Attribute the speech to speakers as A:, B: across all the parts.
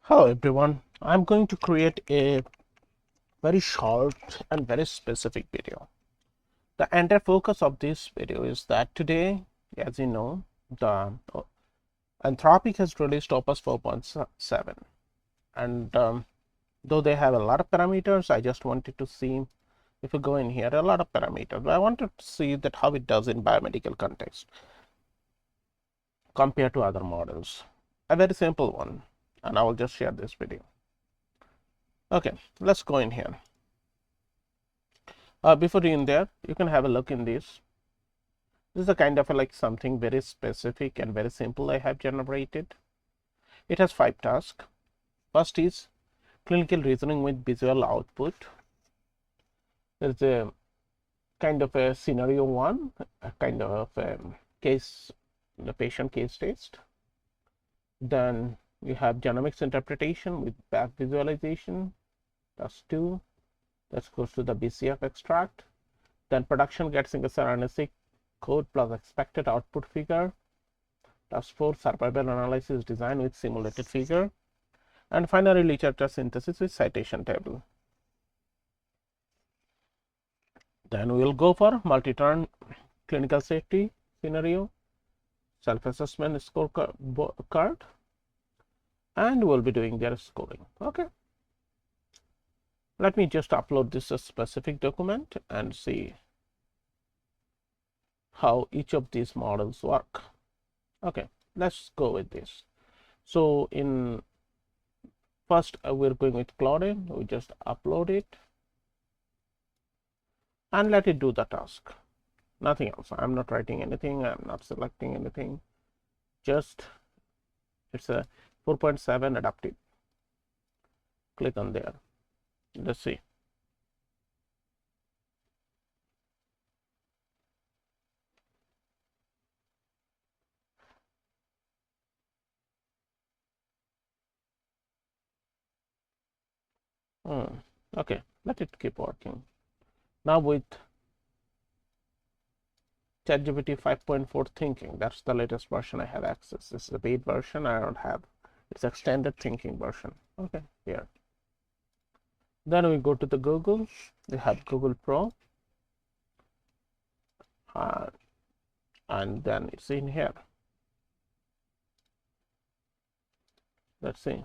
A: Hello everyone, I'm going to create a very short and very specific video. The entire focus of this video is that today, as you know, the Anthropic has released Opus 4.7, and though they have a lot of parameters, I just wanted to see, if you go in here, a lot of parameters, but I wanted to see that how it does in biomedical context compared to other models. A very simple one, and I will just share this video. Okay, let's go in here. Before in there, you can have a look in this. This is a kind of like something very specific and very simple I have generated. It has 5 tasks. First is clinical reasoning with visual output. There's a kind of a scenario 1, a kind of case, the patient case test. Then you have genomics interpretation with back visualization. That's 2. That goes to the BCF extract. Then production gets in the RNA code plus expected output figure. That's 4. Survival analysis design with simulated figure. And finally, literature synthesis with citation table. Then we will go for multi-turn clinical safety scenario, self-assessment scorecard, and we'll be doing their scoring. Okay. Let me just upload this specific document and see how each of these models work. Okay, let's go with this. So in first, we're going with Claude. We just upload it and let it do the task. Nothing else. I'm not writing anything. I'm not selecting anything. Just it's a 4.7 adaptive. Click on there. Let's see. Okay, let it keep working. Now with Chargpt 5.4 thinking, that's the latest version I have access. This is a paid version. I don't have. It's extended thinking version. Okay, here. Then we go to the Google. We have Google Pro, and then it's in here. Let's see.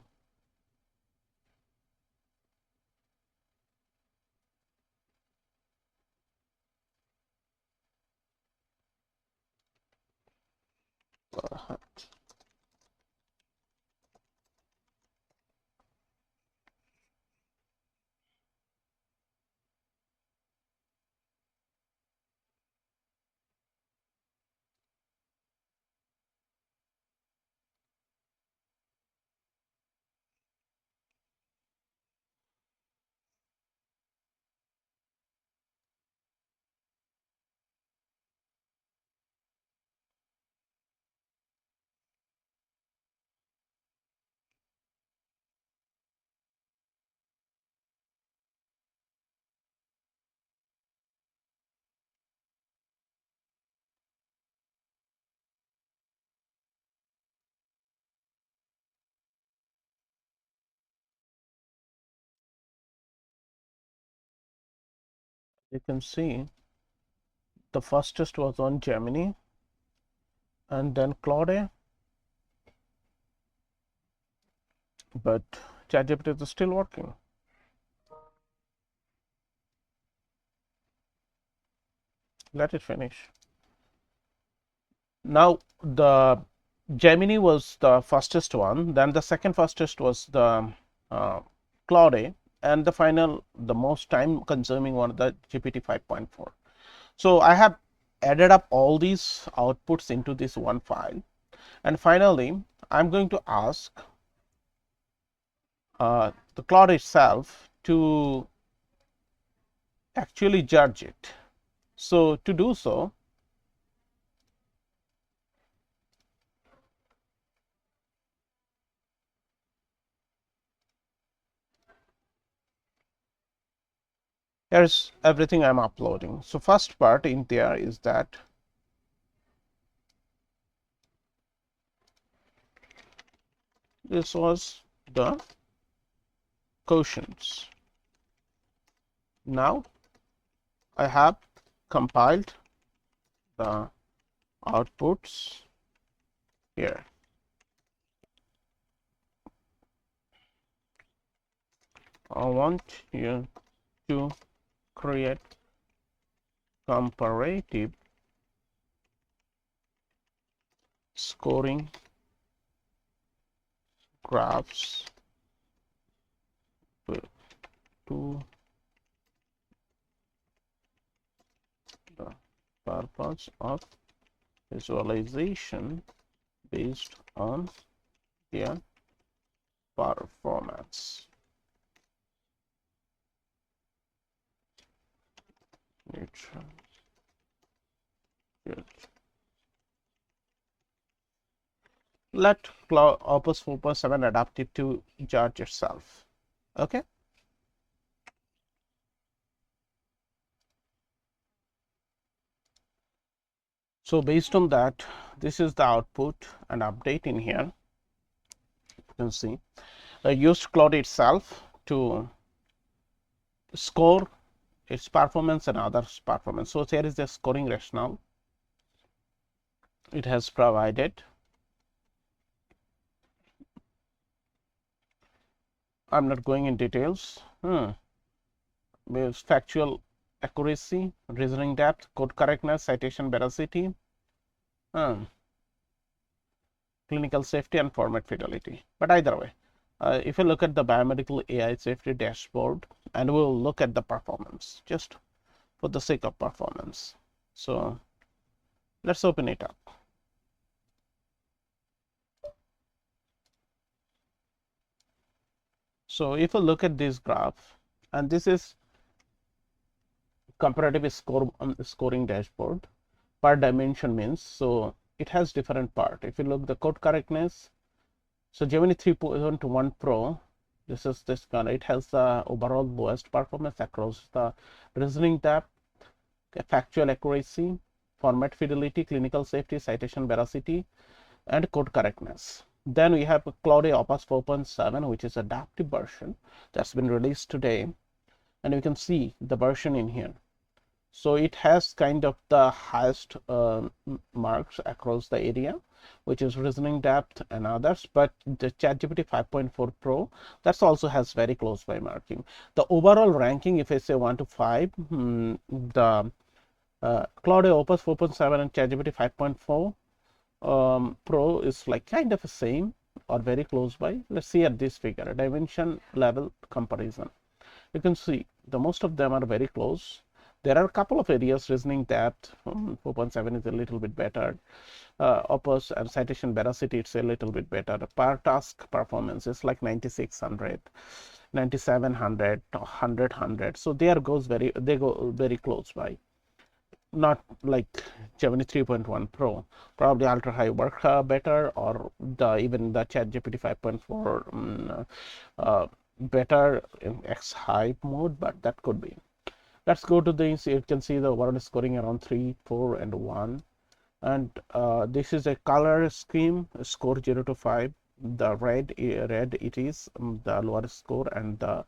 A: You can see the fastest was on Gemini, and then Claude, but Chargpt is still working. Let it finish. Now the Gemini was the fastest one, then the second fastest was the Claude, and the most time consuming one, the GPT 5.4. So I have added up all these outputs into this one file, and finally I'm going to ask the Claude itself to actually judge it. So to do so, here's everything I'm uploading. So first part in there is that this was the quotients. Now I have compiled the outputs here. I want you to create comparative scoring graphs to the purpose of visualization based on their performance. Let Claude Opus 4.7 adapt it to judge itself. Okay. So based on that, this is the output and update in here. You can see I used Claude itself to score its performance and others' performance. So here is the scoring rationale it has provided. I'm not going in details. Factual accuracy, reasoning depth, code correctness, citation veracity, clinical safety, and format fidelity. But either way, if you look at the biomedical AI safety dashboard, and we'll look at the performance just for the sake of performance. So let's open it up. So if you look at this graph, and this is comparative scoring dashboard, per dimension means, so it has different part. If you look the code correctness, so Gemini 3.1 Pro, this is this kind, it has the overall lowest performance across the reasoning depth, factual accuracy, format fidelity, clinical safety, citation veracity, and code correctness. Then we have Claude Opus 4.7, which is adaptive version that's been released today, and you can see the version in here. So it has kind of the highest marks across the area, which is reasoning depth and others, but the Chargpt 5.4 Pro, that's also has very close by marking. The overall ranking, if I say 1 to 5, the Claude Opus 4.7 and Chargpt 5.4 Pro is like kind of the same or very close by. Let's see at this figure, dimension level comparison. You can see the most of them are very close. There are a couple of areas, reasoning depth 4.7 is a little bit better. Opus and citation veracity, it's a little bit better. Per task performance is like 9600, 9700, 100. So they go very close by. Not like Gemini 3.1 Pro, probably ultra high work better, or even the Chargpt 5.4 better in X high mode, but that could be. Let's go to this. You can see the overall scoring around 3, 4, and 1. And this is a color scheme, score 0 to 5. The red it is the lower score, and the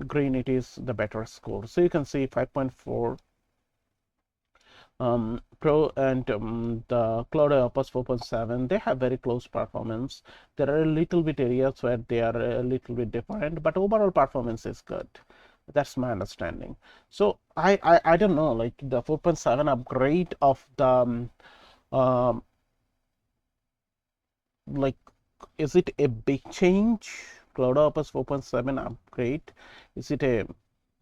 A: green it is the better score. So you can see 5.4 Pro and the Claude Opus 4.7, they have very close performance. There are a little bit areas where they are a little bit different, but overall performance is good. That's my understanding. So I don't know, like the 4.7 upgrade of the like, is it a big change? Claude Opus 4.7 upgrade, is it a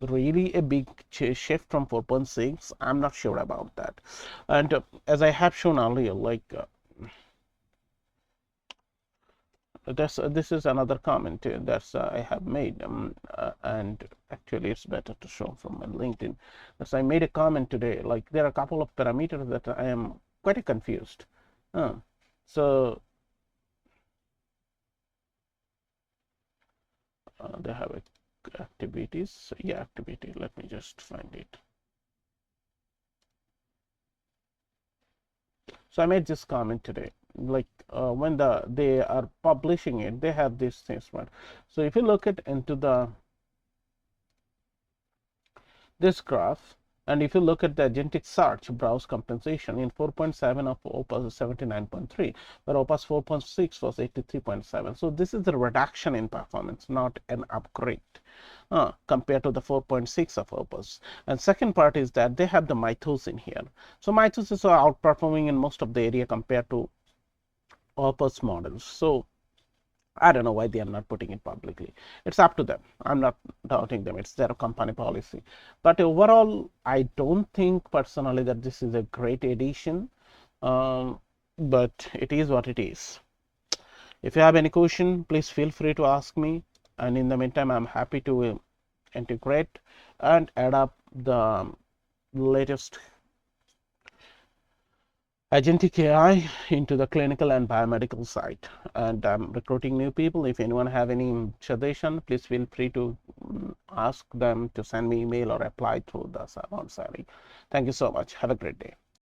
A: really a big shift from 4.6? I'm not sure about that. And as I have shown earlier, like this is another comment that's I have made, and actually it's better to show from my LinkedIn. As I made a comment today, like there are a couple of parameters that I am quite confused. So they have activities. Yeah, activity. Let me just find it. So I made this comment today. like when they are publishing it, they have this things, right? So if you look at into this graph, and if you look at the agentic search browse compensation in 4.7 of Opus is 79.3, but Opus 4.6 was 83.7. So this is a reduction in performance, not an upgrade compared to the 4.6 of Opus. And second part is that they have the Mythos in here. So Mythos is outperforming in most of the area compared to Opus models. So I don't know why they are not putting it publicly. It's up to them. I'm not doubting them. It's their company policy. But overall, I don't think personally that this is a great addition. But it is what it is. If you have any question, please feel free to ask me. And in the meantime, I'm happy to integrate and add up the latest agentic AI into the clinical and biomedical side, and I'm recruiting new people. If anyone have any suggestion, please feel free to ask them to send me email or apply through the Savant Sally. Thank you so much. Have a great day.